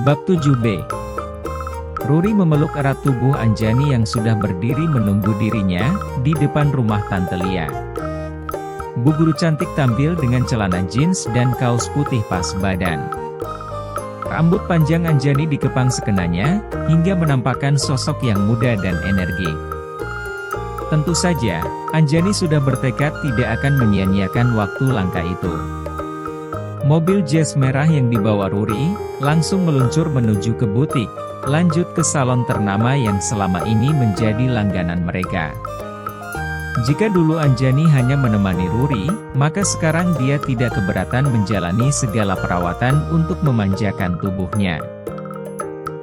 Bab 7b. Ruri memeluk erat tubuh Anjani yang sudah berdiri menunggu dirinya, di depan rumah Tante Lia. Bu guru cantik tampil dengan celana jeans dan kaos putih pas badan. Rambut panjang Anjani dikepang sekenanya, hingga menampakkan sosok yang muda dan energik. Tentu saja, Anjani sudah bertekad tidak akan menyia-nyiakan waktu langka itu. Mobil Jazz merah yang dibawa Ruri, langsung meluncur menuju ke butik, lanjut ke salon ternama yang selama ini menjadi langganan mereka. Jika dulu Anjani hanya menemani Ruri, maka sekarang dia tidak keberatan menjalani segala perawatan untuk memanjakan tubuhnya.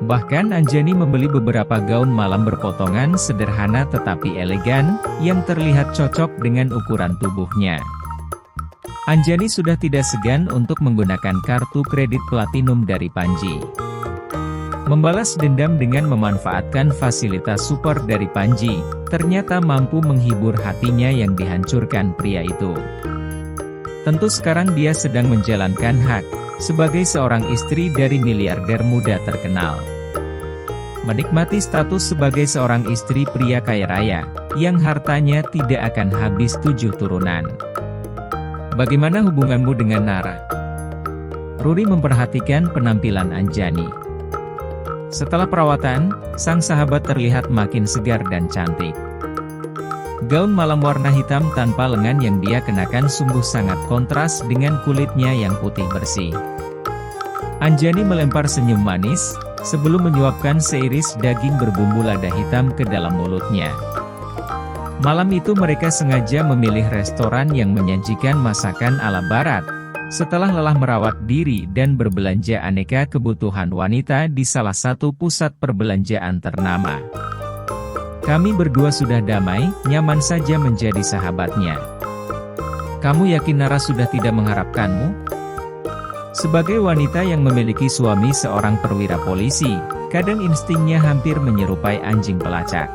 Bahkan Anjani membeli beberapa gaun malam berpotongan sederhana tetapi elegan, yang terlihat cocok dengan ukuran tubuhnya. Anjani sudah tidak segan untuk menggunakan kartu kredit platinum dari Panji. Membalas dendam dengan memanfaatkan fasilitas support dari Panji, ternyata mampu menghibur hatinya yang dihancurkan pria itu. Tentu sekarang dia sedang menjalankan hak, sebagai seorang istri dari miliarder muda terkenal. Menikmati status sebagai seorang istri pria kaya raya, yang hartanya tidak akan habis 7 turunan. Bagaimana hubunganmu dengan Nara? Ruri memperhatikan penampilan Anjani. Setelah perawatan, sang sahabat terlihat makin segar dan cantik. Gaun malam warna hitam tanpa lengan yang dia kenakan sungguh sangat kontras dengan kulitnya yang putih bersih. Anjani melempar senyum manis, sebelum menyuapkan seiris daging berbumbu lada hitam ke dalam mulutnya. Malam itu mereka sengaja memilih restoran yang menyajikan masakan ala barat, setelah lelah merawat diri dan berbelanja aneka kebutuhan wanita di salah satu pusat perbelanjaan ternama. Kami berdua sudah damai, nyaman saja menjadi sahabatnya. Kamu yakin Nara sudah tidak mengharapkanmu? Sebagai wanita yang memiliki suami seorang perwira polisi, kadang instingnya hampir menyerupai anjing pelacak.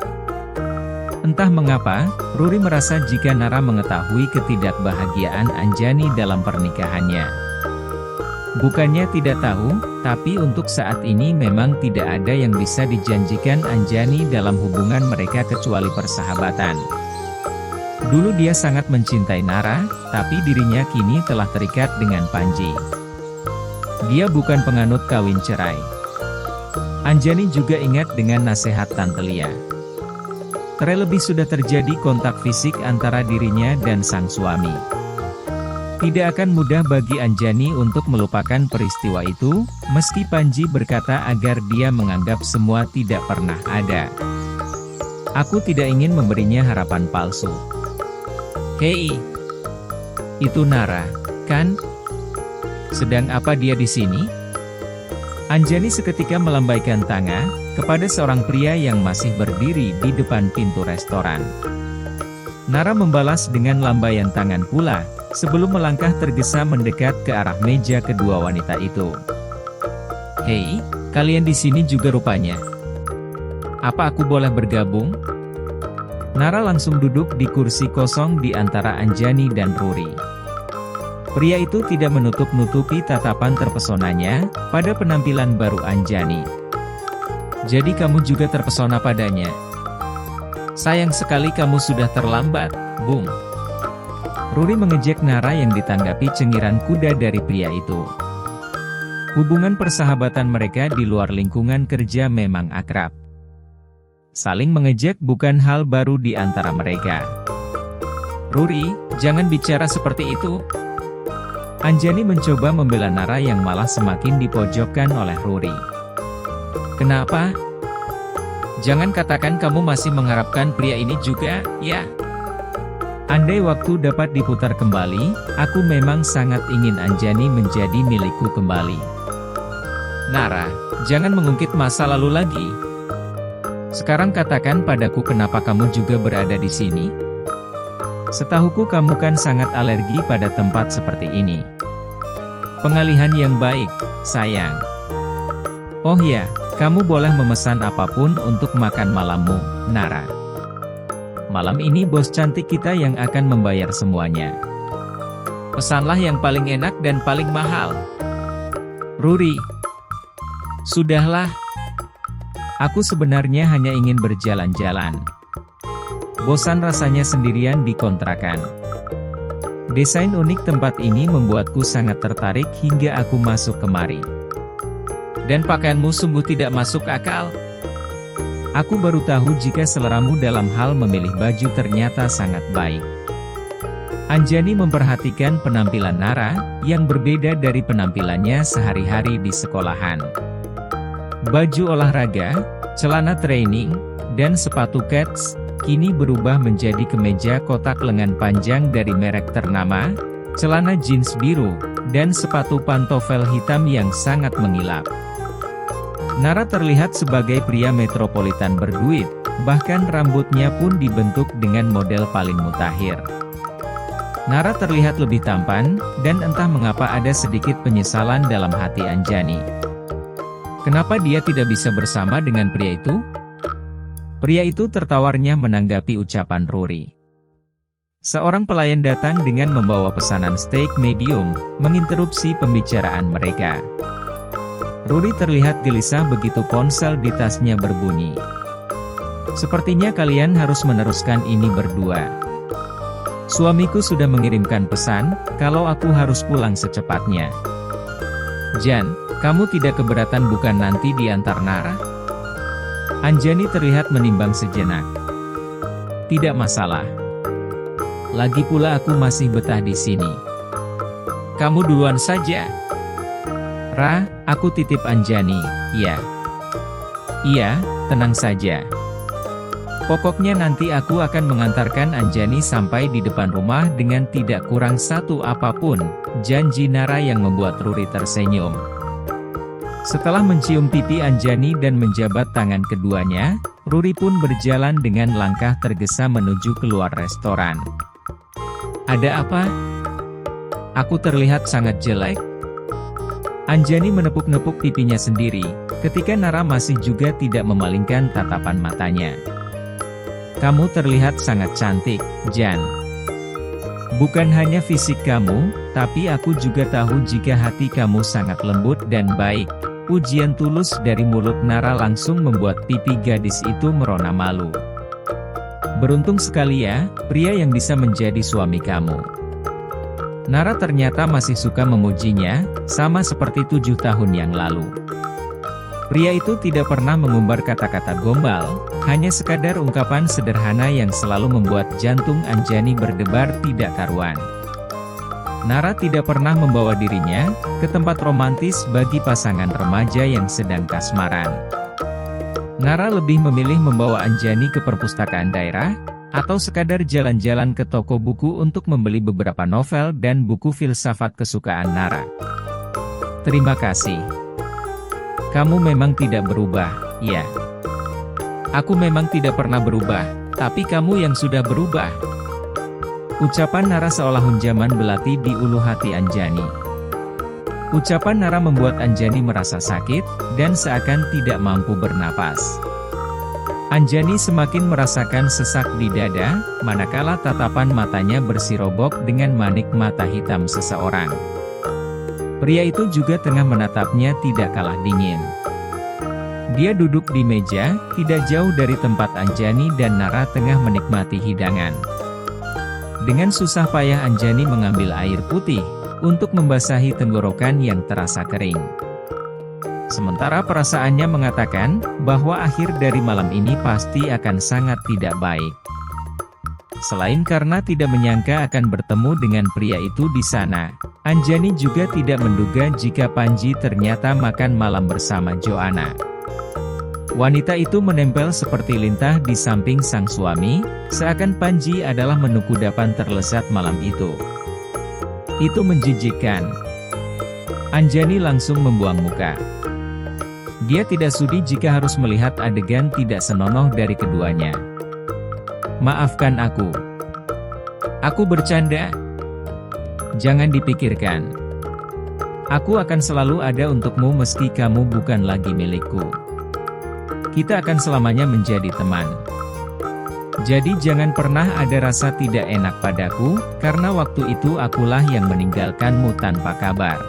Entah mengapa, Ruri merasa jika Nara mengetahui ketidakbahagiaan Anjani dalam pernikahannya. Bukannya tidak tahu, tapi untuk saat ini memang tidak ada yang bisa dijanjikan Anjani dalam hubungan mereka kecuali persahabatan. Dulu dia sangat mencintai Nara, tapi dirinya kini telah terikat dengan Panji. Dia bukan penganut kawin cerai. Anjani juga ingat dengan nasihat Tante Lia. Terlebih sudah terjadi kontak fisik antara dirinya dan sang suami. Tidak akan mudah bagi Anjani untuk melupakan peristiwa itu, meski Panji berkata agar dia menganggap semua tidak pernah ada. Aku tidak ingin memberinya harapan palsu. Hei, itu Nara, kan? Sedang apa dia di sini? Anjani seketika melambaikan tangan kepada seorang pria yang masih berdiri di depan pintu restoran. Nara membalas dengan lambaian tangan pula, sebelum melangkah tergesa mendekat ke arah meja kedua wanita itu. Hei, kalian di sini juga rupanya. Apa aku boleh bergabung? Nara langsung duduk di kursi kosong di antara Anjani dan Ruri. Pria itu tidak menutup-nutupi tatapan terpesonanya pada penampilan baru Anjani. Jadi kamu juga terpesona padanya? Sayang sekali kamu sudah terlambat, Bung. Ruri mengejek Nara yang ditanggapi cengiran kuda dari pria itu. Hubungan persahabatan mereka di luar lingkungan kerja memang akrab. Saling mengejek bukan hal baru di antara mereka. Ruri, jangan bicara seperti itu. Anjani mencoba membela Nara yang malah semakin dipojokkan oleh Ruri. Kenapa? Jangan katakan kamu masih mengharapkan pria ini juga, ya? Andai waktu dapat diputar kembali, aku memang sangat ingin Anjani menjadi milikku kembali. Nara, jangan mengungkit masa lalu lagi. Sekarang katakan padaku kenapa kamu juga berada di sini? Setahuku kamu kan sangat alergi pada tempat seperti ini. Pengalihan yang baik, sayang. Oh ya, kamu boleh memesan apapun untuk makan malammu, Nara. Malam ini bos cantik kita yang akan membayar semuanya. Pesanlah yang paling enak dan paling mahal. Ruri. Sudahlah. Aku sebenarnya hanya ingin berjalan-jalan. Bosan rasanya sendirian di kontrakan. Desain unik tempat ini membuatku sangat tertarik hingga aku masuk kemari. Dan pakaianmu sungguh tidak masuk akal. Aku baru tahu jika seleramu dalam hal memilih baju ternyata sangat baik. Anjani memperhatikan penampilan Nara, yang berbeda dari penampilannya sehari-hari di sekolahan. Baju olahraga, celana training, dan sepatu kets, kini berubah menjadi kemeja kotak lengan panjang dari merek ternama, celana jeans biru, dan sepatu pantofel hitam yang sangat mengilap. Nara terlihat sebagai pria metropolitan berduit, bahkan rambutnya pun dibentuk dengan model paling mutakhir. Nara terlihat lebih tampan, dan entah mengapa ada sedikit penyesalan dalam hati Anjani. Kenapa dia tidak bisa bersama dengan pria itu? Pria itu tertawarnya menanggapi ucapan Rory. Seorang pelayan datang dengan membawa pesanan steak medium, menginterupsi pembicaraan mereka. Rory terlihat gelisah begitu ponsel di tasnya berbunyi. Sepertinya kalian harus meneruskan ini berdua. Suamiku sudah mengirimkan pesan, kalau aku harus pulang secepatnya. Jan, kamu tidak keberatan bukan nanti diantar Nara? Anjani terlihat menimbang sejenak. Tidak masalah. Lagi pula aku masih betah di sini. Kamu duluan saja. Ra, aku titip Anjani, ya. Iya, tenang saja. Pokoknya nanti aku akan mengantarkan Anjani sampai di depan rumah dengan tidak kurang satu apapun, janji Nara yang membuat Rory tersenyum. Setelah mencium pipi Anjani dan menjabat tangan keduanya, Rory pun berjalan dengan langkah tergesa menuju keluar restoran. Ada apa? Aku terlihat sangat jelek? Anjani menepuk-nepuk pipinya sendiri, ketika Nara masih juga tidak memalingkan tatapan matanya. Kamu terlihat sangat cantik, Jan. Bukan hanya fisik kamu, tapi aku juga tahu jika hati kamu sangat lembut dan baik. Pujian tulus dari mulut Nara langsung membuat pipi gadis itu merona malu. Beruntung sekali ya, pria yang bisa menjadi suami kamu. Nara ternyata masih suka memujinya, sama seperti 7 tahun yang lalu. Pria itu tidak pernah mengumbar kata-kata gombal, hanya sekadar ungkapan sederhana yang selalu membuat jantung Anjani berdebar tidak karuan. Nara tidak pernah membawa dirinya ke tempat romantis bagi pasangan remaja yang sedang kasmaran. Nara lebih memilih membawa Anjani ke perpustakaan daerah, atau sekadar jalan-jalan ke toko buku untuk membeli beberapa novel dan buku filsafat kesukaan Nara. Terima kasih. Kamu memang tidak berubah, ya. Aku memang tidak pernah berubah, tapi kamu yang sudah berubah. Ucapan Nara seolah hunjaman belati di ulu hati Anjani. Ucapan Nara membuat Anjani merasa sakit, dan seakan tidak mampu bernapas. Anjani semakin merasakan sesak di dada, manakala tatapan matanya bersirobok dengan manik mata hitam seseorang. Pria itu juga tengah menatapnya tidak kalah dingin. Dia duduk di meja, tidak jauh dari tempat Anjani dan Nara tengah menikmati hidangan. Dengan susah payah Anjani mengambil air putih, untuk membasahi tenggorokan yang terasa kering. Sementara perasaannya mengatakan, bahwa akhir dari malam ini pasti akan sangat tidak baik. Selain karena tidak menyangka akan bertemu dengan pria itu di sana, Anjani juga tidak menduga jika Panji ternyata makan malam bersama Joanna. Wanita itu menempel seperti lintah di samping sang suami, seakan Panji adalah menu kudapan terlezat malam itu. Itu menjijikkan. Anjani langsung membuang muka. Dia tidak sudi jika harus melihat adegan tidak senonoh dari keduanya. Maafkan aku. Aku bercanda. Jangan dipikirkan. Aku akan selalu ada untukmu meski kamu bukan lagi milikku. Kita akan selamanya menjadi teman. Jadi jangan pernah ada rasa tidak enak padaku, karena waktu itu akulah yang meninggalkanmu tanpa kabar.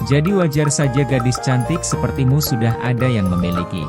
Jadi wajar saja gadis cantik sepertimu sudah ada yang memiliki.